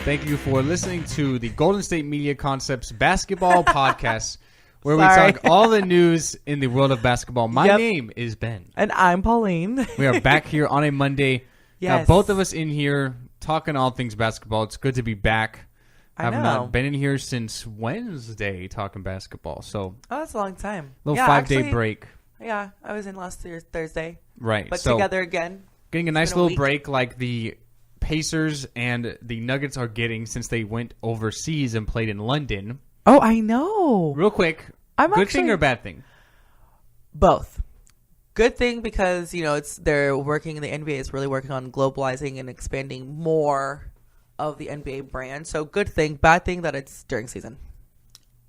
Thank you for listening to the Golden State Media Concepts Basketball Podcast, where we talk all the news in the world of basketball. My name is Ben. And I'm Pauline. We are back here on a Monday. Yes. Both of us in here talking all things basketball. It's good to be back. I know. Have not been in here since Wednesday talking basketball. So that's a long time. Little 5-day break. Yeah, I was in last Thursday. Right. But together again. Getting a nice little break like the Pacers and the Nuggets are getting since they went overseas and played in London. Oh, I know. Real quick, good thing or bad thing? Both. Good thing because, they're working, the NBA is really working on globalizing and expanding more of the NBA brand. So good thing. Bad thing that it's during season.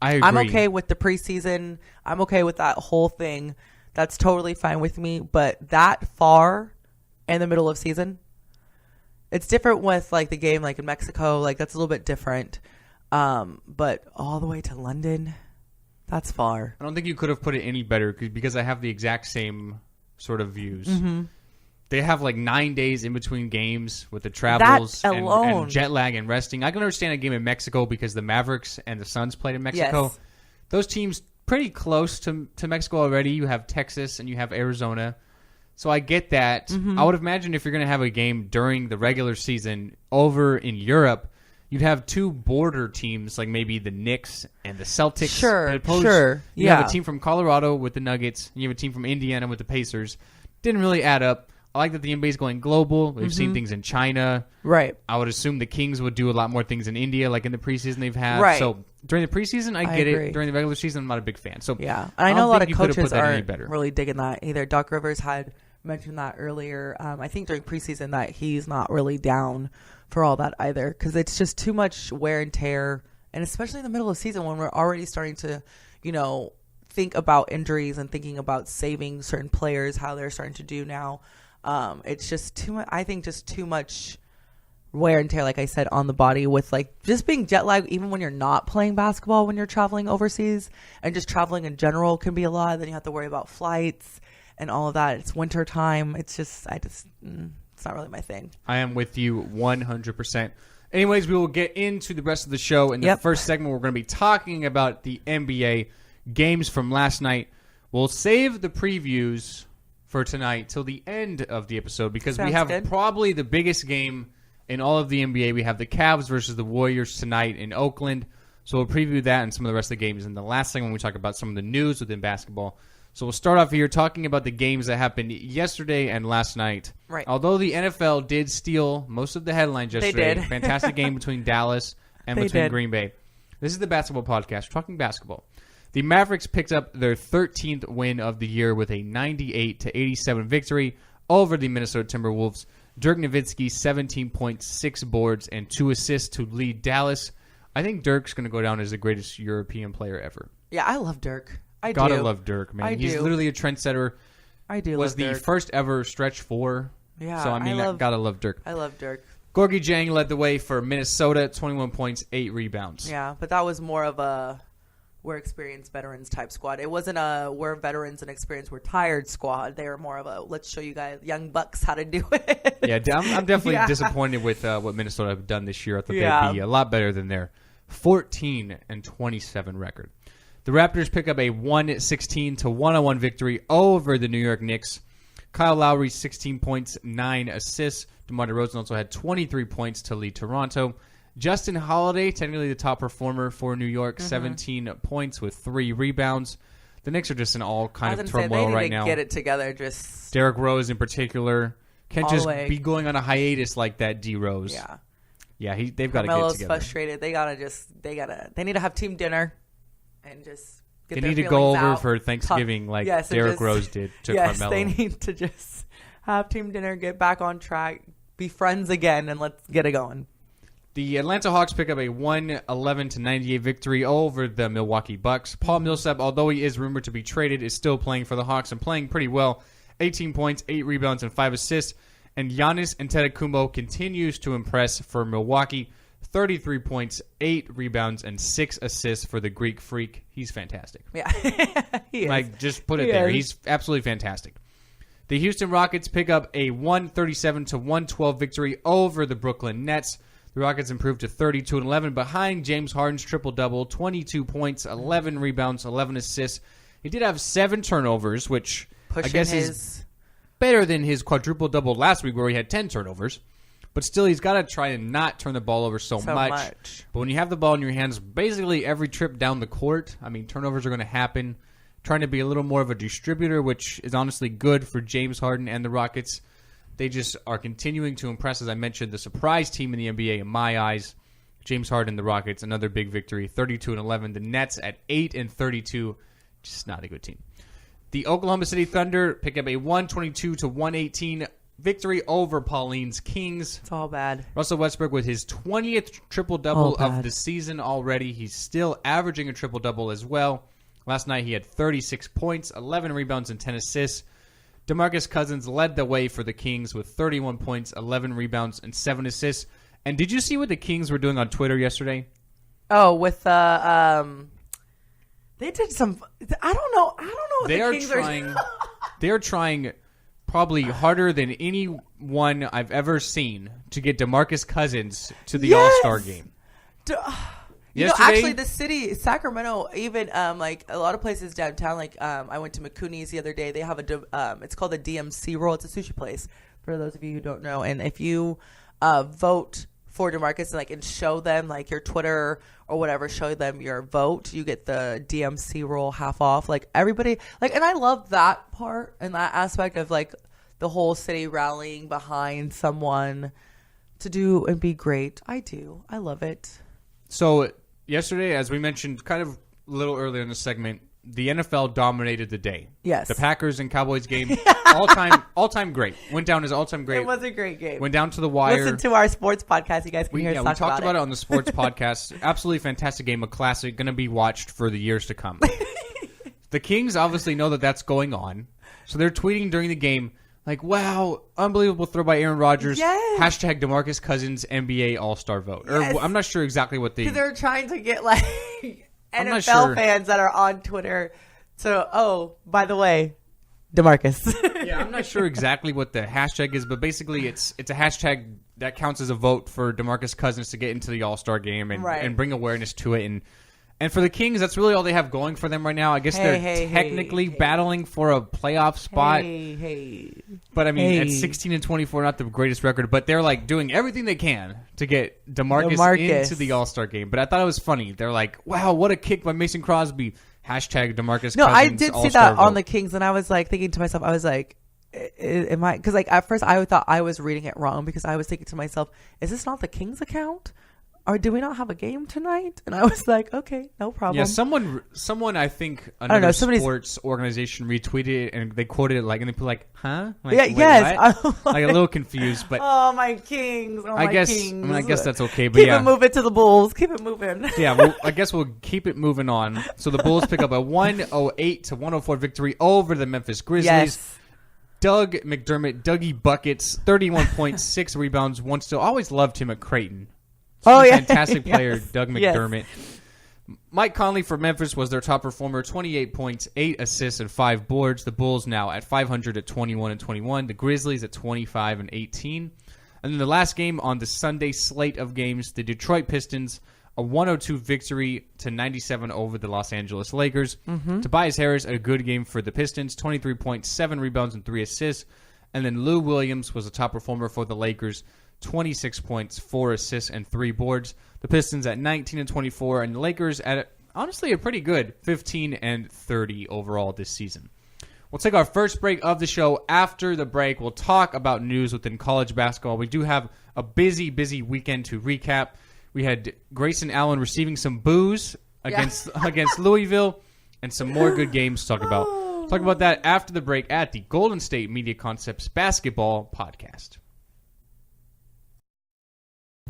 I agree. I'm okay with the preseason. I'm okay with that whole thing. That's totally fine with me. But that far in the middle of season, it's different with like the game like in Mexico. Like that's a little bit different. But all the way to London, that's far. I don't think you could have put it any better because I have the exact same sort of views. Mm-hmm. They have like 9 days in between games with the travels and jet lag and resting. I can understand a game in Mexico because the Mavericks and the Suns played in Mexico. Yes. Those teams pretty close to Mexico already. You have Texas and you have Arizona. So I get that. Mm-hmm. I would imagine if you're going to have a game during the regular season over in Europe, you'd have two border teams like maybe the Knicks and the Celtics. Sure. You have a team from Colorado with the Nuggets. And you have a team from Indiana with the Pacers. Didn't really add up. I like that the NBA is going global. We've seen things in China. Right. I would assume the Kings would do a lot more things in India, like in the preseason they've had. Right. So during the preseason, I get agree. It. During the regular season, I'm not a big fan. So yeah, and I know a lot of coaches aren't better. really digging that either. Doc Rivers had mentioned that earlier. I think during preseason that he's not really down for all that either because it's just too much wear and tear, and especially in the middle of the season when we're already starting to, think about injuries and thinking about saving certain players, how they're starting to do now. It's just too much. I think just too much wear and tear, like I said, on the body with like just being jet lagged, even when you're not playing basketball, when you're traveling overseas and just traveling in general can be a lot. Then you have to worry about flights and all of that. It's winter time. It's just, it's not really my thing. I am with you 100%. Anyways, we will get into the rest of the show. In the first segment, we're going to be talking about the NBA games from last night. We'll save the previews for tonight till the end of the episode because we have probably the biggest game in all of the NBA. We have the Cavs versus the Warriors tonight in Oakland. So we'll preview that and some of the rest of the games in the last segment when we talk about some of the news within basketball. So we'll start off here talking about the games that happened yesterday and last night. Right. Although the NFL did steal most of the headlines yesterday. They did. Fantastic game between Dallas and between Green Bay. This is the basketball podcast. We're talking basketball. The Mavericks picked up their 13th win of the year with a 98-87 victory over the Minnesota Timberwolves. Dirk Nowitzki, 17.6 boards and 2 assists to lead Dallas. I think Dirk's going to go down as the greatest European player ever. Yeah, I love Dirk. Gotta love Dirk, man. He's literally a trendsetter. I do. Was the first ever stretch four. Yeah. So I gotta love Dirk. I love Dirk. Gorgie Jang led the way for Minnesota, 21 points, 8 rebounds. Yeah, but that was more of a we're experienced veterans type squad. It wasn't a we're veterans and experienced, we're tired squad. They were more of a let's show you guys young bucks how to do it. Yeah, I'm definitely disappointed with what Minnesota have done this year. I thought they'd be a lot better than their 14-27 record. The Raptors pick up a 116-101 victory over the New York Knicks. Kyle Lowry, 16 points, 9 assists. DeMar DeRozan also had 23 points to lead Toronto. Justin Holiday, technically the top performer for New York, 17 points with 3 rebounds. The Knicks are just in all kind of turmoil right now. They need to get it together. Just Derrick Rose in particular can't just be going on a hiatus like that. D Rose, they've got to get it together. Carmelo's frustrated. They need to have team dinner and just get their feelings out. They need to go over for Thanksgiving like Derrick Rose did to Carmelo. They need to just have team dinner, get back on track, be friends again, and let's get it going. The Atlanta Hawks pick up a 111-98 victory over the Milwaukee Bucks. Paul Millsap, although he is rumored to be traded, is still playing for the Hawks and playing pretty well. 18 points, 8 rebounds, and 5 assists. And Giannis Antetokounmpo continues to impress for Milwaukee. 33 points, 8 rebounds, and 6 assists for the Greek Freak. He's fantastic. Yeah, he is. Just put it there. He's absolutely fantastic. The Houston Rockets pick up a 137-112 victory over the Brooklyn Nets. The Rockets improved to 32-11 behind James Harden's triple-double, 22 points, 11 rebounds, 11 assists. He did have 7 turnovers, which I guess is better than his quadruple-double last week where he had 10 turnovers. But still, he's got to try and not turn the ball over so much. But when you have the ball in your hands, basically every trip down the court, I mean, turnovers are going to happen. Trying to be a little more of a distributor, which is honestly good for James Harden and the Rockets. They just are continuing to impress, as I mentioned, the surprise team in the NBA in my eyes. James Harden and the Rockets, another big victory, 32-11. The Nets at 8-32, just not a good team. The Oklahoma City Thunder pick up a 122-118 victory over Pauline's Kings. It's all bad. Russell Westbrook with his 20th triple-double of the season already. He's still averaging a triple-double as well. Last night he had 36 points, 11 rebounds, and 10 assists. DeMarcus Cousins led the way for the Kings with 31 points, 11 rebounds, and 7 assists. And did you see what the Kings were doing on Twitter yesterday? Oh, with they did some. I don't know. What they the are Kings trying. They are trying probably harder than anyone I've ever seen to get DeMarcus Cousins to the All-Star game. Actually, the city, Sacramento, even like a lot of places downtown, like I went to McCooney's the other day. They have it's called a DMC roll. It's a sushi place for those of you who don't know. And if you vote for DeMarcus and show them like your Twitter or whatever, show them your vote, you get the DMC roll half off. Like everybody, and I love that part and that aspect of like the whole city rallying behind someone to do and be great. I do. I love it. So yesterday, as we mentioned kind of a little earlier in the segment, the NFL dominated the day. Yes. The Packers and Cowboys game, all-time great. Went down as all-time great. It was a great game. Went down to the wire. Listen to our sports podcast. You guys can hear us talk about it. We talked about it on the sports podcast. Absolutely fantastic game, a classic, going to be watched for the years to come. The Kings obviously know that that's going on, so they're tweeting during the game, like, wow, unbelievable throw by Aaron Rodgers. Yes. Hashtag DeMarcus Cousins NBA All-Star vote. Yes. Or I'm not sure exactly what they... They're trying to get like NFL fans that are on Twitter. So, oh, by the way, DeMarcus. Yeah, I'm not sure exactly what the hashtag is, but basically it's a hashtag that counts as a vote for DeMarcus Cousins to get into the All-Star game and bring awareness to it. And for the Kings, that's really all they have going for them right now. I guess they're technically battling for a playoff spot. But I mean, at 16-24, not the greatest record, but they're like doing everything they can to get DeMarcus into the All-Star game. But I thought it was funny. They're like, wow, what a kick by Mason Crosby. Hashtag DeMarcus Cousins. No, I did see that vote on the Kings, and I was like thinking to myself, I was like, am I? Because like at first I thought I was reading it wrong because I was thinking to myself, is this not the Kings account? Or do we not have a game tonight? And I was like, okay, no problem. Yeah, someone I think another sports organization retweeted it and they quoted it and they put like, huh? Like, yeah, yes. Like a little confused, but oh my Kings! Oh I my guess Kings. I guess that's okay. But keep it moving to the Bulls. Keep it moving. Yeah, well, I guess we'll keep it moving on. So the Bulls pick up a 108-104 victory over the Memphis Grizzlies. Yes. Doug McDermott, Dougie buckets, 31 points, 6 rebounds, 1 steal. Always loved him at Creighton. Fantastic player, yes. Doug McDermott. Yes. Mike Conley for Memphis was their top performer, 28 points, 8 assists, and 5 boards. The Bulls now at 500 at 21-21. The Grizzlies at 25-18. And then the last game on the Sunday slate of games, the Detroit Pistons, a 102 victory to 97 over the Los Angeles Lakers. Mm-hmm. Tobias Harris, a good game for the Pistons, 23 points, 7 rebounds, and 3 assists. And then Lou Williams was the top performer for the Lakers, 26 points, 4 assists, and 3 boards. The Pistons at 19-24, and the Lakers at, honestly, a pretty good 15-30 overall this season. We'll take our first break of the show. After the break, we'll talk about news within college basketball. We do have a busy weekend to recap. We had Grayson Allen receiving some boos against Louisville, and some more good games to talk about. Talk about that after the break at the Golden State Media Concepts Basketball Podcast.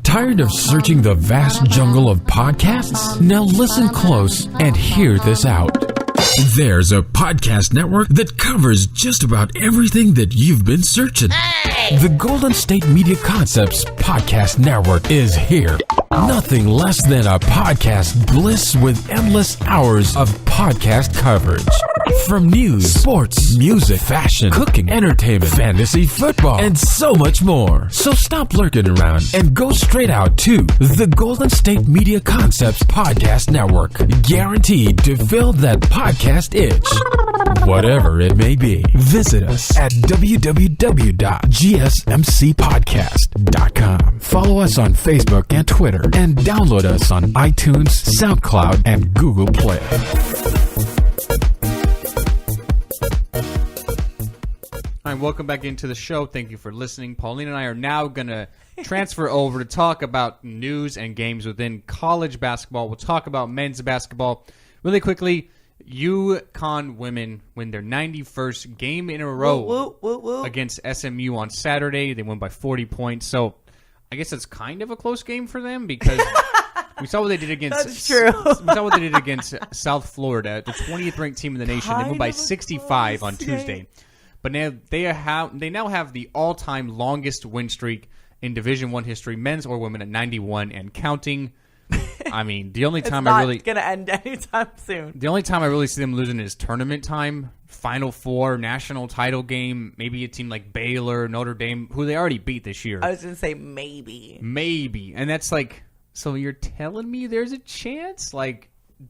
Tired of searching the vast jungle of podcasts? Now listen close and hear this out. There's a podcast network that covers just about everything that you've been searching. Hey! The Golden State Media Concepts Podcast Network is here. Nothing less than a podcast bliss with endless hours of podcast coverage. From news, sports, music, fashion, cooking, entertainment, fantasy, football, and so much more. So stop lurking around and go straight out to the Golden State Media Concepts Podcast Network. Guaranteed to fill that podcast itch. Whatever it may be. Visit us at www.gsmcpodcast.com. Follow us on Facebook and Twitter, and download us on iTunes, SoundCloud, and Google Play. All right, welcome back into the show. Thank you for listening. Pauline and I are now going to transfer over to talk about news and games within college basketball. We'll talk about men's basketball. Really quickly, UConn women win their 91st game in a row against SMU on Saturday. They won by 40 points. So I guess it's kind of a close game for them because we saw what they did against. That's true. We saw what they did against South Florida, the 20th ranked team in the nation. They won by 65 on Tuesday. But now they now have the all-time longest win streak in Division I history, men's or women, at 91 and counting. I mean, the only time it's not going to end anytime soon. The only time I really see them losing is tournament time, Final Four, national title game, maybe a team like Baylor, Notre Dame, who they already beat this year. I was going to say maybe. Maybe. And that's like, so you're telling me there's a chance? Like,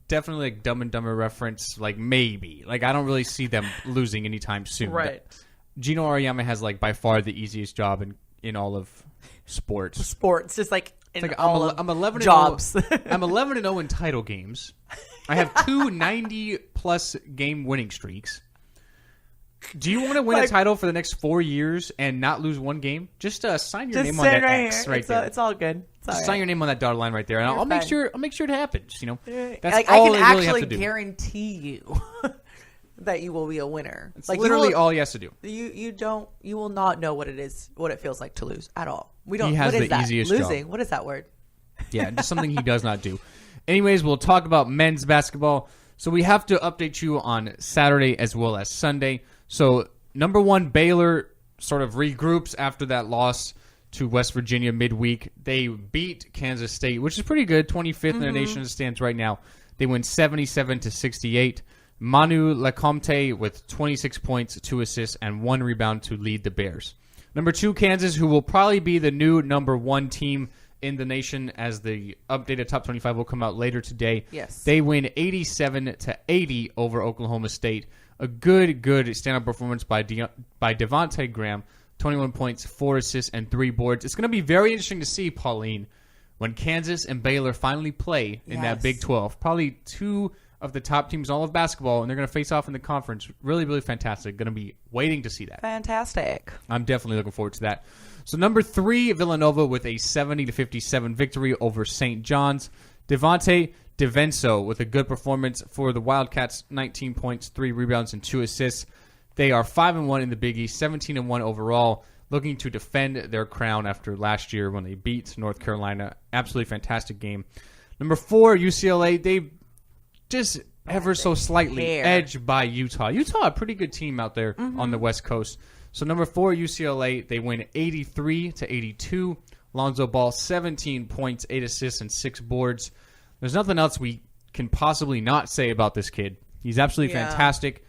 definitely like Dumb and Dumber reference, like maybe. Like, I don't really see them losing anytime soon. Right. Gino Auriemma has like by far the easiest job in all of sports. Sports, just like in like all I'm 11 jobs. I'm 11-0 in title games. I have 2 90-plus game winning streaks. Do you want to win a title for the next 4 years and not lose one game? Just sign your name on that X right there. It's all good. Sign your name on that dotted line right there, and I'll make sure it happens. You know, that's like, all I can they really have to actually do. guarantee you that you will be a winner. It's like literally all he has to do. You will not know what it feels like to lose at all. We don't. He has what is the that? easiest Losing. job. What is that word? Yeah, just something he does not do. Anyways, we'll talk about men's basketball. So we have to update you on Saturday as well as Sunday. So number 1, Baylor sort of regroups after that loss to West Virginia midweek. They beat Kansas State, which is pretty good, 25th in the nation as it stands right now. They win 77-68. Manu Lecomte with 26 points, 2 assists, and 1 rebound to lead the Bears. Number 2, Kansas, who will probably be the new number 1 team in the nation as the updated top 25 will come out later today. Yes. They win 87-80 over Oklahoma State. A good stand-up performance by Devontae Graham. 21 points, 4 assists, and 3 boards. It's going to be very interesting to see, Pauline, when Kansas and Baylor finally play in that Big 12. Probably 2 of the top teams in all of basketball, and they're going to face off in the conference. Really, really fantastic. Going to be waiting to see that. Fantastic. I'm definitely looking forward to that. So number 3, Villanova with a 70-57 victory over St. John's. Devontae DiVincenzo with a good performance for the Wildcats, 19 points, 3 rebounds, and 2 assists. They are 5-1 in the Big East, 17-1 overall, looking to defend their crown after last year when they beat North Carolina. Absolutely fantastic game. Number 4, UCLA. They just ever so slightly edged by Utah. Utah, a pretty good team out there on the West Coast. So number 4, UCLA, they win 83-82. Lonzo Ball, 17 points, 8 assists, and 6 boards. There's nothing else we can possibly not say about this kid. He's absolutely fantastic.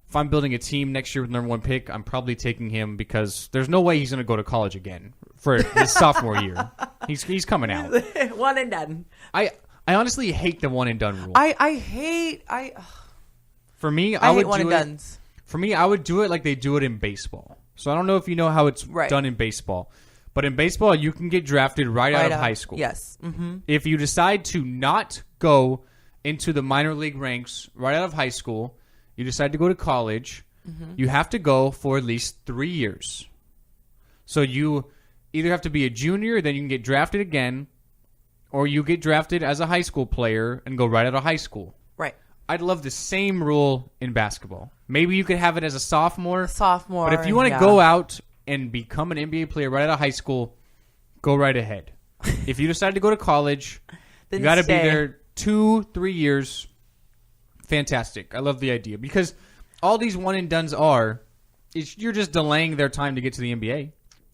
If I'm building a team next year with number 1 pick, I'm probably taking him because there's no way he's going to go to college again for his sophomore year. He's coming out. One and done. I honestly hate the one and done rule. For me, I would hate one do and it. dones. For me, I would do it like they do it in baseball. So I don't know if you know how it's done in baseball. But in baseball, you can get drafted right out of high school. Yes. Mm-hmm. If you decide to not go into the minor league ranks right out of high school, you decide to go to college, you have to go for at least 3 years. So you either have to be a junior, then you can get drafted again, or you get drafted as a high school player and go right out of high school. Right. I'd love the same rule in basketball. Maybe you could have it as a sophomore. But if you want to go out and become an NBA player right out of high school, go right ahead. If you decide to go to college, you got to be there 2-3 years. Fantastic. I love the idea because all these one and dones you're just delaying their time to get to the NBA.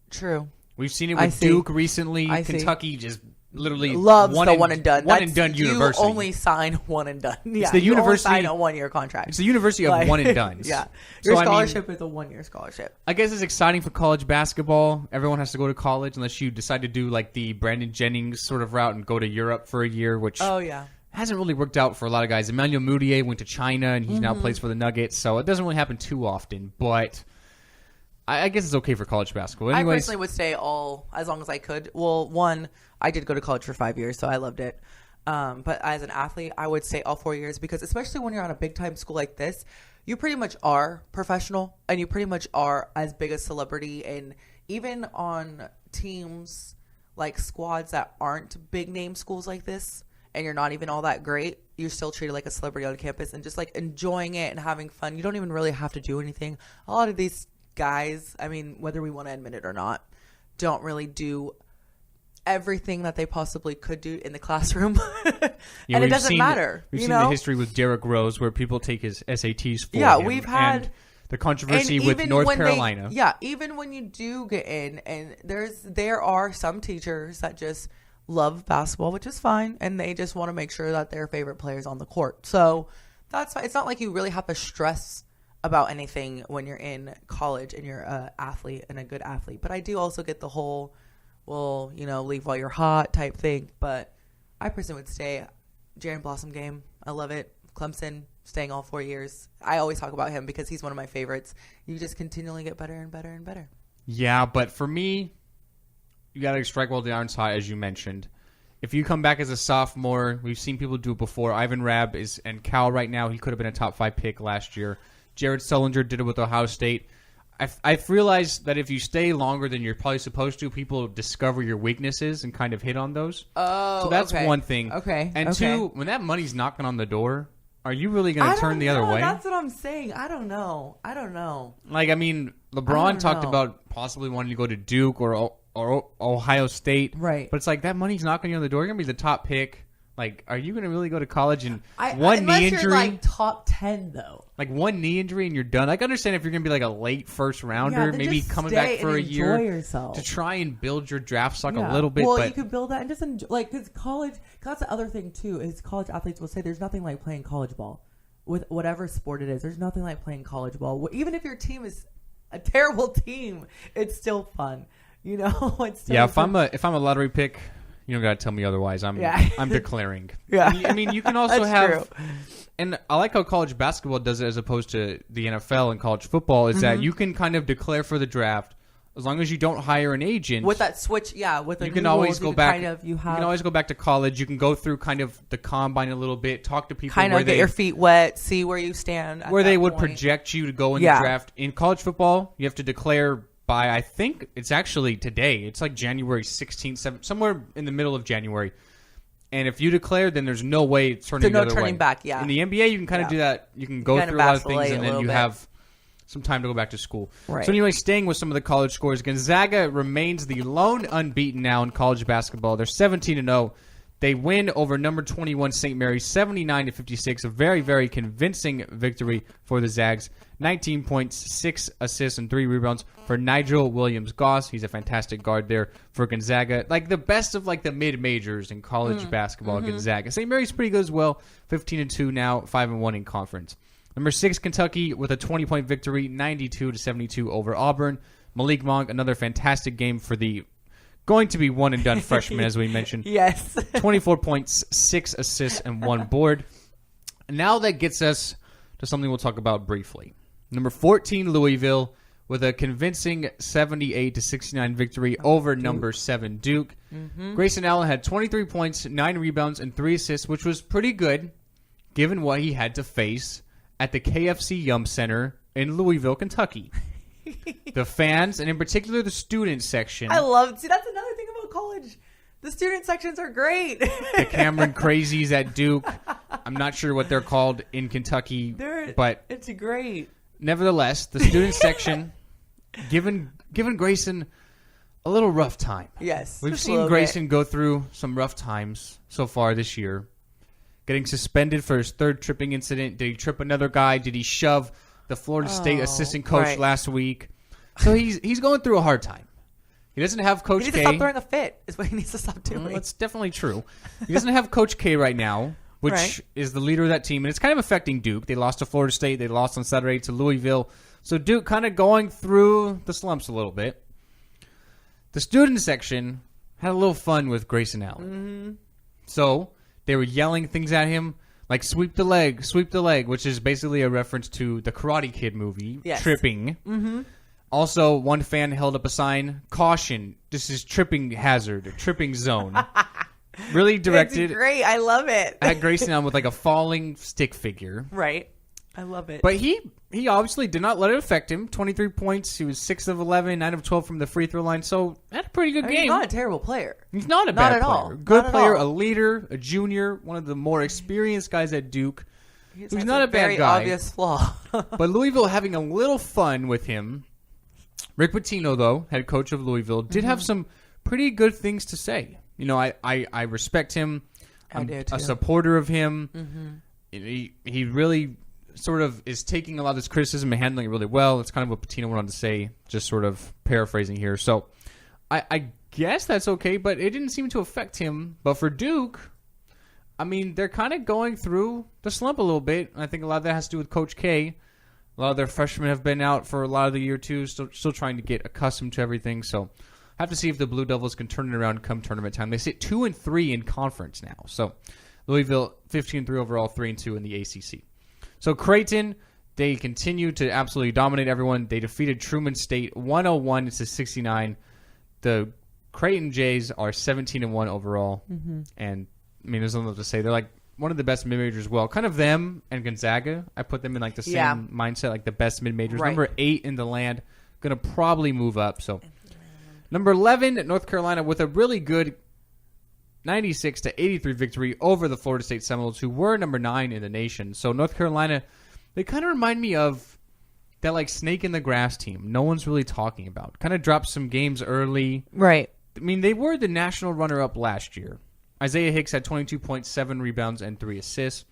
True. We've seen it with Duke recently. Kentucky just literally loves the one and done. One and done university. You only sign one and done. Yeah, it's the university. You only sign a 1-year contract. It's the university of one and dones. Yeah, your scholarship is a 1-year scholarship. I guess it's exciting for college basketball. Everyone has to go to college unless you decide to do like the Brandon Jennings sort of route and go to Europe for a year, which hasn't really worked out for a lot of guys. Emmanuel Mudiay went to China and he now plays for the Nuggets, so it doesn't really happen too often. But I guess it's okay for college basketball. Anyways, I personally would stay as long as I could. Well, one, I did go to college for 5 years, so I loved it. But as an athlete, I would stay all 4 years because especially when you're on a big-time school like this, you pretty much are professional and you pretty much are as big a celebrity. And even on teams like squads that aren't big-name schools like this and you're not even all that great, you're still treated like a celebrity on campus and just like enjoying it and having fun. You don't even really have to do anything. A lot of these guys, I mean, whether we want to admit it or not, don't really do everything that they possibly could do in the classroom. And it doesn't matter. We've seen the history with Derrick Rose where people take his SATs for him. Yeah, we've had... And the controversy with North Carolina. Even when you do get in, and there are some teachers that just love basketball, which is fine, and they just want to make sure that their favorite player is on the court. So that's fine. It's not like you really have to stress about anything when you're in college and you're an athlete and a good athlete. But I do also get the whole, well, leave while you're hot type thing. But I personally would stay. Jaren Blossom game, I love it. Clemson, staying all 4 years. I always talk about him because he's one of my favorites. You just continually get better and better and better. Yeah, but for me, you got to strike while the iron's hot, as you mentioned. If you come back as a sophomore, we've seen people do it before. Ivan Rabb is in Cal right now. He could have been a top 5 pick last year. Jared Sullinger did it with Ohio State. I've realized that if you stay longer than you're probably supposed to, people discover your weaknesses and kind of hit on those. Oh, so that's one thing. Okay. And two, when that money's knocking on the door, are you really going to turn the other way? That's what I'm saying. I don't know. Like, I mean, LeBron talked about possibly wanting to go to Duke or Ohio State. Right. But it's like that money's knocking on the door. You're going to be the top pick. Like, are you going to really go to college and unless you're like top 10 though? Like one knee injury and you're done. I can understand if you're going to be like a late first rounder, maybe coming back for a year yourself. to try and build your draft stock a little bit. Well, but you could build that and just enjoy, like, because college. Cause that's the other thing too is college athletes will say there's nothing like playing college ball with whatever sport it is. There's nothing like playing college ball. Even if your team is a terrible team, it's still fun. It's still if I'm a lottery pick. You don't got to tell me otherwise. I'm declaring. Yeah. I mean, you can also have... True. And I like how college basketball does it as opposed to the NFL and college football is that you can kind of declare for the draft as long as you don't hire an agent. With that switch, with the you can always go back. You can always go back to college. You can go through kind of the combine a little bit, talk to people kind of get your feet wet, see where you stand. Where they would project you to go in the draft. In college football, you have to declare by, I think it's actually today. It's like January 16th, 17th, somewhere in the middle of January. And if you declare, then there's no way it's turning the other way. No turning back, yeah. In the NBA, you can kind of do that. You can go through a lot of things, and then you have some time to go back to school. Right. So anyway, staying with some of the college scores, Gonzaga remains the lone unbeaten now in college basketball. They're 17-0. They win over number 21 St. Mary's 79-56. A very, very convincing victory for the Zags. 19 points, 6 assists, and 3 rebounds for Nigel Williams-Goss. He's a fantastic guard there for Gonzaga. Like the best of like the mid-majors in college basketball, Gonzaga. St. Mary's pretty good as well. 15-2 now, 5-1 in conference. Number 6, Kentucky with a 20-point victory, 92-72 over Auburn. Malik Monk, another fantastic game for the going to be one-and-done freshman, as we mentioned. Yes. 24 points, 6 assists, and 1 board. And now that gets us to something we'll talk about briefly. Number 14, Louisville, with a convincing 78-69 victory over number 7, Duke. Grayson Allen had 23 points, 9 rebounds, and 3 assists, which was pretty good, given what he had to face at the KFC Yum Center in Louisville, Kentucky. The fans, and in particular the student section. See, that's another thing about college. The student sections are great. The Cameron Crazies at Duke. I'm not sure what they're called in Kentucky, but it's great. Nevertheless, the student section given Grayson a little rough time. Yes. We've seen Grayson go through some rough times so far this year. Getting suspended for his 3rd tripping incident. Did he trip another guy? Did he shove the Florida State assistant coach last week? So he's going through a hard time. He doesn't have Coach K. He needs to stop throwing a fit is what he needs to stop doing. Well, that's definitely true. He doesn't have Coach K right now, which is the leader of that team. And it's kind of affecting Duke. They lost to Florida State. They lost on Saturday to Louisville. So Duke kind of going through the slumps a little bit. The student section had a little fun with Grayson Allen. Mm-hmm. So they were yelling things at him like sweep the leg, which is basically a reference to the Karate Kid movie, tripping. Mm-hmm. Also, one fan held up a sign, caution, this is tripping hazard, tripping zone. Really directed. It's great. I love it. At Grayson Allen with like a falling stick figure. Right. I love it. But he obviously did not let it affect him. 23 points. He was 6 of 11, 9 of 12 from the free throw line. So, had a pretty good game. He's not a terrible player. He's not a bad player. All. Good player, a leader, a junior, one of the more experienced guys at Duke. He's not a bad very guy. Obvious flaw. But Louisville having a little fun with him. Rick Pitino, though, head coach of Louisville, did have some pretty good things to say. You know, I respect him. I'm a supporter of him. Mm-hmm. He really sort of is taking a lot of this criticism and handling it really well. It's kind of what Pitino went on to say, just sort of paraphrasing here. So I guess that's okay, but it didn't seem to affect him. But for Duke, I mean, they're kind of going through the slump a little bit. I think a lot of that has to do with Coach K. A lot of their freshmen have been out for a lot of the year, too, still trying to get accustomed to everything. So I have to see if the Blue Devils can turn it around come tournament time. They sit 2-3 in conference now. So Louisville 15-3 overall, 3-2 in the ACC. So Creighton, they continue to absolutely dominate everyone. They defeated Truman State 101-69. The Creighton Jays are 17-1 overall. Mm-hmm. And, I mean, there's nothing else to say. They're like one of the best mid-majors as well. Kind of them and Gonzaga. I put them in like the same mindset, like the best mid-majors. Right. Number 8 in the land. Going to probably move up. So number 11, North Carolina, with a really good 96-83 victory over the Florida State Seminoles, who were number 9 in the nation. So North Carolina, they kind of remind me of that like snake in the grass team. No one's really talking about. Kind of dropped some games early. Right. I mean, they were the national runner-up last year. Isaiah Hicks had 22.7 rebounds and 3 assists.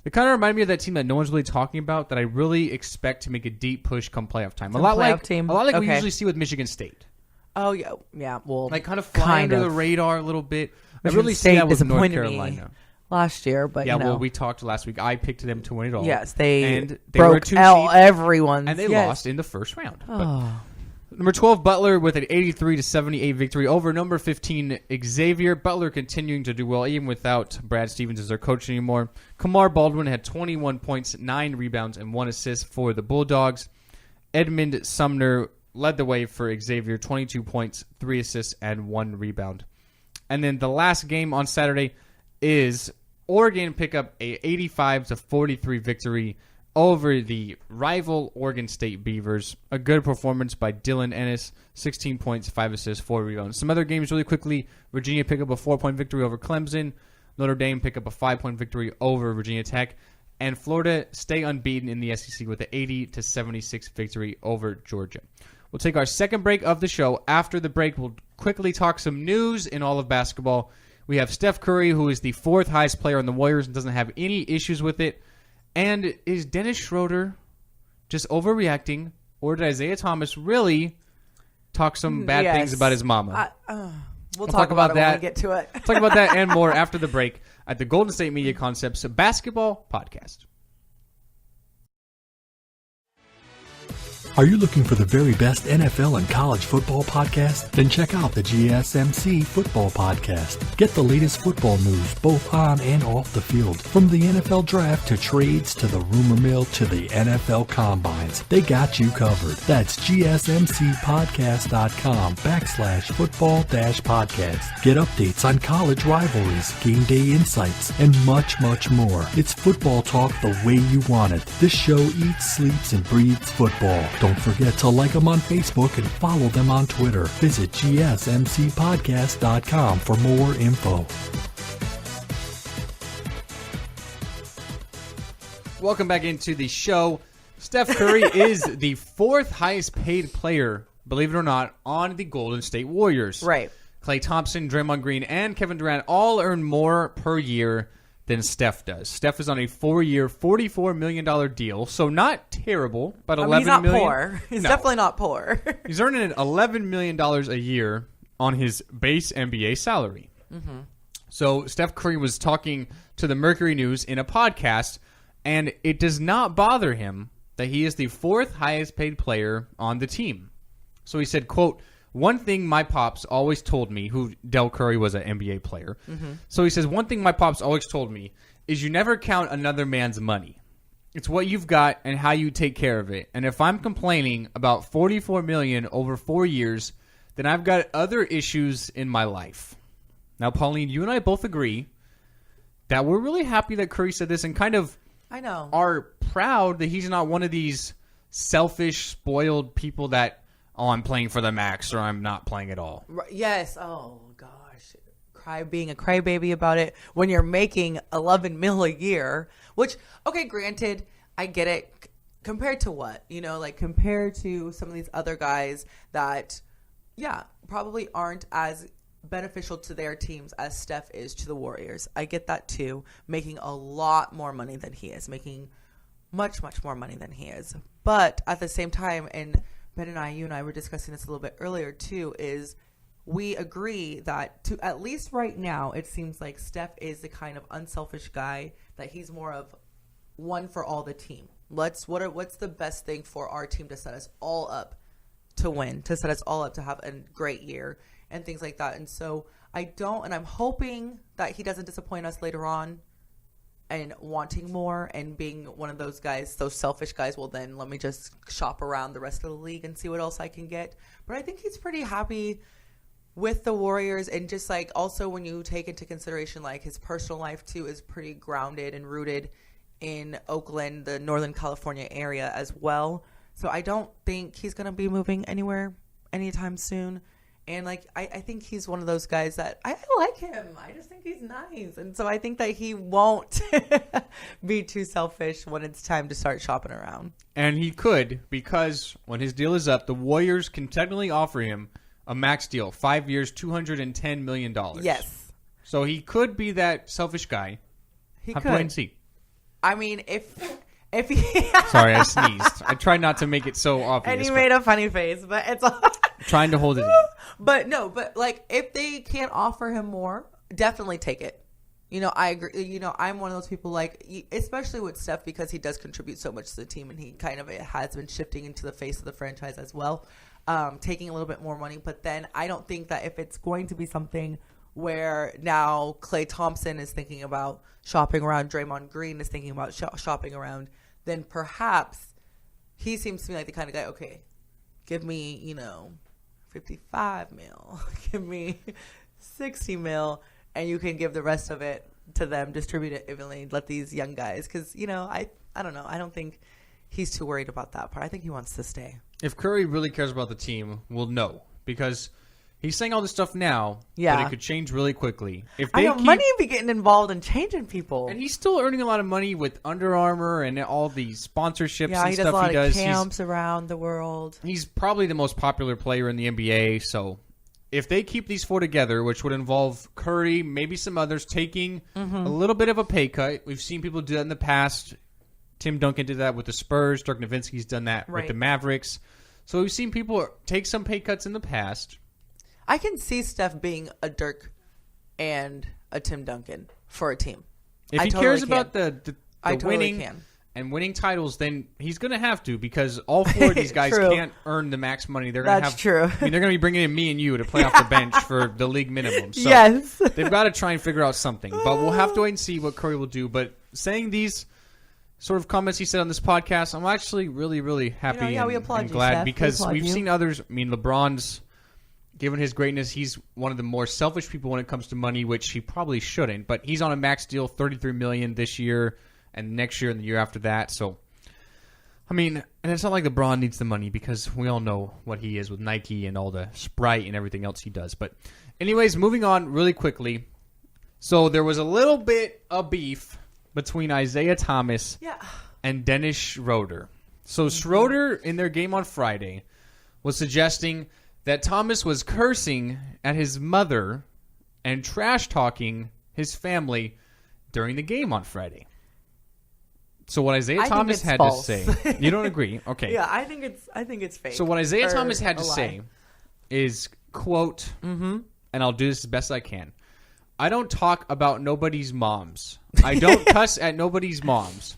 They kind of remind me of that team that no one's really talking about that I really expect to make a deep push come playoff time. A lot like we usually see with Michigan State. Oh, yeah. Well, like kind of fly under the radar a little bit. I really see that with North Carolina last year, but well, we talked last week. I picked them to win it all. Yes, they broke everyone, and they lost in the first round. Oh. Number 12, Butler with an 83-78 victory over number 15, Xavier. Butler continuing to do well even without Brad Stevens as their coach anymore. Kamar Baldwin had 21 points, 9 rebounds, and 1 assist for the Bulldogs. Edmund Sumner led the way for Xavier, 22 points, 3 assists, and 1 rebound. And then the last game on Saturday is Oregon pick up a 85-43 victory over the rival Oregon State Beavers. A good performance by Dylan Ennis, 16 points, 5 assists, 4 rebounds. Some other games really quickly. Virginia pick up a 4-point victory over Clemson. Notre Dame pick up a 5-point victory over Virginia Tech. And Florida stay unbeaten in the SEC with an 80-76 victory over Georgia. We'll take our second break of the show. After the break, we'll quickly talk some news in all of basketball. We have Steph Curry, who is the 4th highest player on the Warriors and doesn't have any issues with it. And is Dennis Schroeder just overreacting, or did Isaiah Thomas really talk some bad things about his mama? We'll talk about that when we get to it. Talk about that and more after the break at the Golden State Media Concepts Basketball Podcast. Are you looking for the very best NFL and college football podcast? Then check out the GSMC Football Podcast. Get the latest football news both on and off the field. From the NFL Draft to trades to the rumor mill to the NFL Combines. They got you covered. That's GSMCpodcast.com/football-podcast. Get updates on college rivalries, game day insights, and much, much more. It's football talk the way you want it. This show eats, sleeps, and breathes football. Don't forget to like them on Facebook and follow them on Twitter. Visit GSMCpodcast.com for more info. Welcome back into the show. Steph Curry is the 4th highest paid player, believe it or not, on the Golden State Warriors. Right. Klay Thompson, Draymond Green, and Kevin Durant all earn more per year than Steph does. Steph is on a 4-year, $44 million deal, so not terrible, but $11 he's not million. Poor. He's definitely not poor. He's earning $11 million a year on his base NBA salary. Mm-hmm. So Steph Curry was talking to the Mercury News in a podcast, and it does not bother him that he is the 4th highest paid player on the team. So he said, quote, "One thing my pops always told me," who Del Curry was an NBA player. Mm-hmm. So he says, "One thing my pops always told me is you never count another man's money. It's what you've got and how you take care of it. And if I'm complaining about $44 million over 4 years, then I've got other issues in my life." Now, Pauline, you and I both agree that we're really happy that Curry said this and kind of are proud that he's not one of these selfish, spoiled people that, "Oh, I'm playing for the max," or "I'm not playing at all." Yes. Oh, gosh. Being a crybaby about it when you're making $11 million a year, which, okay, granted, I get it. Compared to what? Like compared to some of these other guys that, probably aren't as beneficial to their teams as Steph is to the Warriors. I get that too. Making a lot more money than he is. Making much, much more money than he is. But at the same time, and Ben and you and I were discussing this a little bit earlier too, is we agree that to at least right now, it seems like Steph is the kind of unselfish guy that he's more of one for all the team. What's the best thing for our team to set us all up to win, to set us all up to have a great year and things like that. And so I'm hoping that he doesn't disappoint us later on and wanting more and being one of those guys, those selfish guys. Well, then let me just shop around the rest of the league and see what else I can get. But I think he's pretty happy with the Warriors, and just like also when you take into consideration like his personal life too is pretty grounded and rooted in Oakland, the Northern California area as well. So I don't think he's going to be moving anywhere anytime soon. And like I think he's one of those guys that I like him. I just think he's nice. And so I think that he won't be too selfish when it's time to start shopping around. And he could, because when his deal is up, the Warriors can technically offer him a max deal, 5 years, $210 million. Yes. So he could be that selfish guy. He could. Have to wait and see. I mean, if he... Sorry, I sneezed. I tried not to make it so obvious. And he made a funny face, but it's... Trying to hold it in. But like if they can't offer him more, definitely take it. I agree. I'm one of those people like, especially with Steph, because he does contribute so much to the team and he kind of has been shifting into the face of the franchise as well, taking a little bit more money. But then I don't think that if it's going to be something where now Klay Thompson is thinking about shopping around, Draymond Green is thinking about shopping around, then perhaps he seems to me like the kind of guy, okay, give me, $55 million, give me $60 million, and you can give the rest of it to them, distribute it evenly, let these young guys, because, I don't know. I don't think he's too worried about that part. I think he wants to stay. If Curry really cares about the team, we'll know, because he's saying all this stuff now, but it could change really quickly. If they money be getting involved in changing people. And he's still earning a lot of money with Under Armour and all the sponsorships and stuff he does. Yeah, he does a lot of camps around the world. He's probably the most popular player in the NBA, so if they keep these 4 together, which would involve Curry, maybe some others, taking a little bit of a pay cut. We've seen people do that in the past. Tim Duncan did that with the Spurs. Dirk Nowitzki's done that with the Mavericks. So we've seen people take some pay cuts in the past. I can see Steph being a Dirk and a Tim Duncan for a team. If he cares about the winning can. And winning titles, then he's going to have to, because all 4 of these guys can't earn the max money. They're going to have. True. I mean, they're going to be bringing in me and you to play off the bench for the league minimum. So yes. They've got to try and figure out something. But we'll have to wait and see what Curry will do. But saying these sort of comments he said on this podcast, I'm actually really, really happy and glad, Steph. because we've seen others. I mean, LeBron's, given his greatness, he's one of the more selfish people when it comes to money, which he probably shouldn't. But he's on a max deal, $33 million this year, and next year and the year after that. So, I mean, and it's not like LeBron needs the money, because we all know what he is with Nike and all the Sprite and everything else he does. But anyways, moving on really quickly. So there was a little bit of beef between Isaiah Thomas and Dennis Schroeder. So Schroeder, in their game on Friday, was suggesting that Thomas was cursing at his mother and trash-talking his family during the game on Friday. So what Isaiah I think Thomas it's had false. to say, you don't agree? Okay. Yeah, I think it's fake. So what Isaiah Or Thomas had to a lie. say is, quote, and I'll do this as best I can. I don't talk about nobody's moms. I don't cuss at nobody's moms.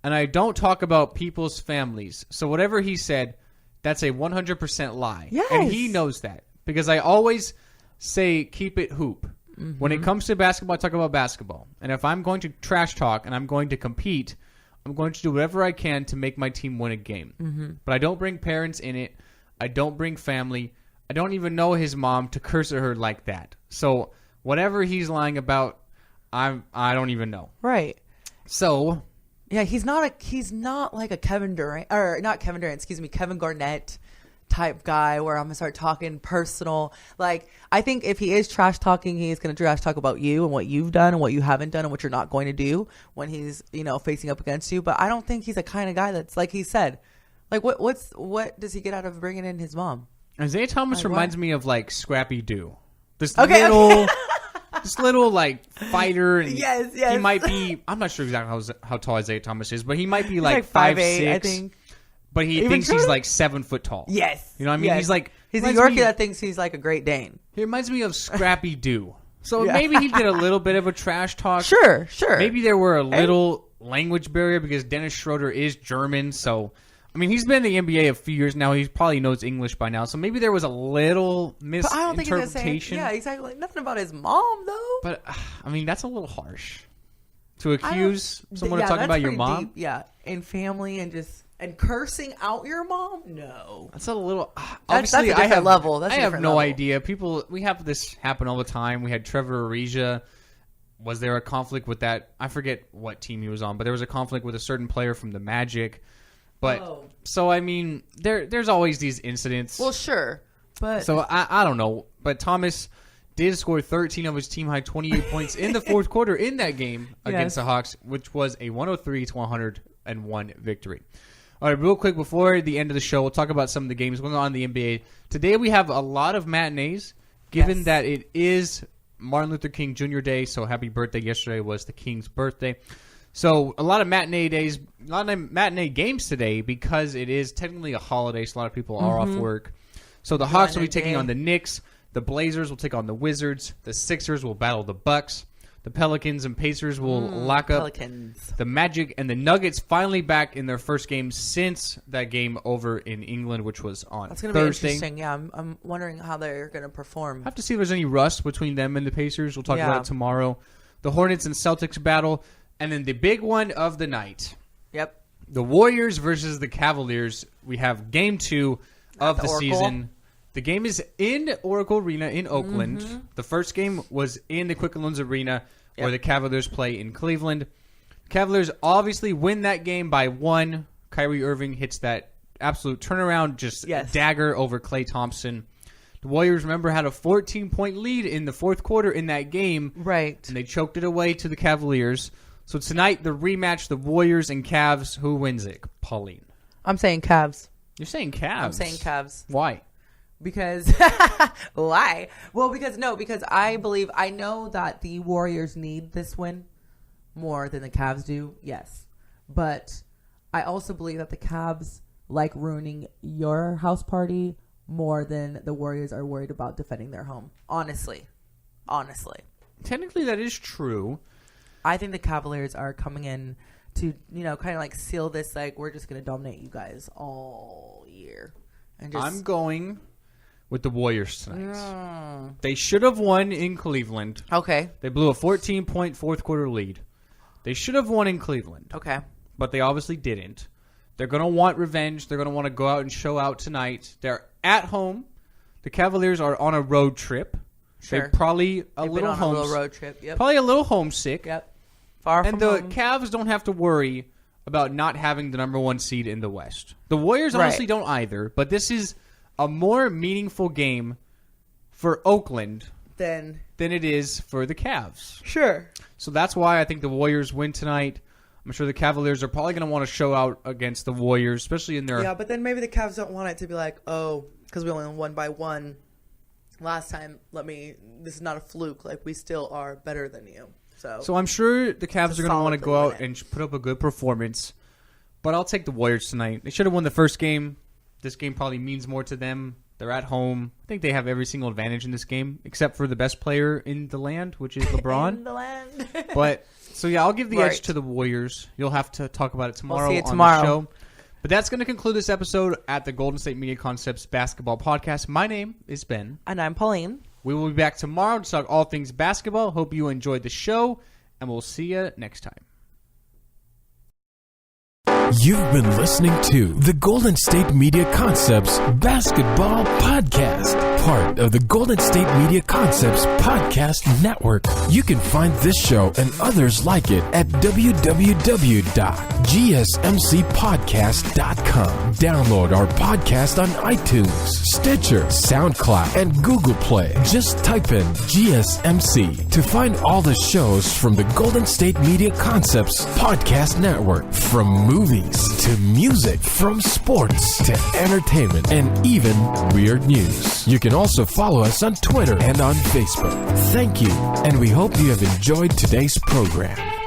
And I don't talk about people's families. So whatever he said, that's a 100% lie. Yes. And he knows that. Because I always say keep it hoop. When it comes to basketball, I talk about basketball. And if I'm going to trash talk and I'm going to compete, I'm going to do whatever I can to make my team win a game. But I don't bring parents in it. I don't bring family. I don't even know his mom to curse at her like that. So whatever he's lying about, I don't even know. Right. So yeah, he's not like a Kevin Durant, or not Kevin Durant, excuse me, Kevin Garnett type guy where I'm gonna start talking personal. Like, I think if he is trash talking, he's gonna trash talk about you and what you've done and what you haven't done and what you're not going to do when he's, facing up against you. But I don't think he's the kind of guy that's, like he said, like what does he get out of bringing in his mom? Isaiah Thomas reminds me of like Scrappy Doo. This little like fighter. And Yes. He might be. I'm not sure exactly how tall Isaiah Thomas is, but he might be He's like 5'8", 5'6". I think. But he Even thinks he's shorter? like 7 foot tall. Yes. You know what I mean? Yes. He's like he's a reminds Yorkie me- that thinks he's like a Great Dane. He reminds me of Scrappy Doo. So Yeah. maybe he did a little bit of a trash talk. Sure. Maybe there were a little language barrier because Dennis Schroeder is German. So, I mean, he's been in the NBA a few years now. He probably knows English by now. So maybe there was a little But I don't think he's saying, misinterpretation. yeah, exactly. Like, nothing about his mom though. But, I mean, that's a little harsh. To accuse someone of talking that's about your pretty mom? deep, yeah, and family and cursing out your mom. No, That's a little. that's Obviously, a different level. That's I a have different no level. idea. We have this happen all the time. We had Trevor Ariza. Was there a conflict with that? I forget what team he was on, but there was a conflict with a certain player from the Magic. But so I mean, there's always these incidents. Well, sure, but So I don't know. But Thomas did score 13 of his team high 28 points in the fourth quarter in that game against the Hawks, which was a 103-101 victory. All right, real quick before the end of the show, we'll talk about some of the games going on in the NBA. Today we have a lot of matinees, given that it is Martin Luther King Jr. Day, so happy birthday. Yesterday was the King's birthday. So a lot of matinee days, a lot of matinee games today because it is technically a holiday, so a lot of people are off work. So the Hawks will be taking on the Knicks. The Blazers will take on the Wizards. The Sixers will battle the Bucks. The Pelicans and Pacers will lock up. Pelicans. The Magic and the Nuggets finally back in their first game since that game over in England, which was on That's going to be Thursday. interesting. Yeah, I'm wondering how they're going to perform. I have to see if there's any rust between them and the Pacers. We'll talk Yeah. about it tomorrow. The Hornets and Celtics battle. And then the big one of the night. Yep. The Warriors versus the Cavaliers. We have game 2 of the Oracle. season. The game is in Oracle Arena in Oakland. The first game was in the Quicken Loans Arena where the Cavaliers play in Cleveland. Cavaliers obviously win that game by 1. Kyrie Irving hits that absolute turnaround, just dagger over Klay Thompson. The Warriors, remember, had a 14-point lead in the fourth quarter in that game. Right. And they choked it away to the Cavaliers. So tonight, the rematch, the Warriors and Cavs. Who wins it? Pauline. I'm saying Cavs. You're saying Cavs. I'm saying Cavs. Why? Because why? Well, because I know that the Warriors need this win more than the Cavs do. Yes, but I also believe that the Cavs like ruining your house party more than the Warriors are worried about defending their home. Honestly. Technically, that is true. I think the Cavaliers are coming in to, kind of like seal this, like, we're just going to dominate you guys all year. And just, I'm going with the Warriors tonight. They should have won in Cleveland. Okay. They blew a 14-point fourth quarter lead. They should have won in Cleveland. Okay. But they obviously didn't. They're going to want revenge. They're going to want to go out and show out tonight. They're at home. The Cavaliers are on a road trip. Sure. They're probably They've been on a little road trip. Yep. Probably a little homesick. Yep. Far And from the home. Cavs don't have to worry about not having the number 1 seed in the West. The Warriors honestly don't either, but this is a more meaningful game for Oakland than it is for the Cavs. Sure. So that's why I think the Warriors win tonight. I'm sure the Cavaliers are probably going to want to show out against the Warriors, especially in their... Yeah, but then maybe the Cavs don't want it to be like, oh, because we only won by 1 last time, this is not a fluke. Like, we still are better than you. So I'm sure the Cavs are going to want to go out win. and put up a good performance. But I'll take the Warriors tonight. They should have won the first game. This game probably means more to them. They're at home. I think they have every single advantage in this game, except for the best player in the land, which is LeBron. In the land. But so yeah, I'll give the edge to the Warriors. You'll have to talk about it tomorrow We'll see it on the show. But that's going to conclude this episode at the Golden State Media Concepts Basketball Podcast. My name is Ben. And I'm Pauline. We will be back tomorrow to talk all things basketball. Hope you enjoyed the show, and we'll see you next time. You've been listening to the Golden State Media Concepts Basketball Podcast, part of the Golden State Media Concepts Podcast Network. You can find this show and others like it at www.gsmcpodcast.com. Download our podcast on iTunes, Stitcher, SoundCloud, and Google Play. Just type in GSMC to find all the shows from the Golden State Media Concepts Podcast Network, from movies to music, from sports to entertainment, and even weird news. You can also follow us on Twitter and on Facebook. Thank you, and we hope you have enjoyed today's program.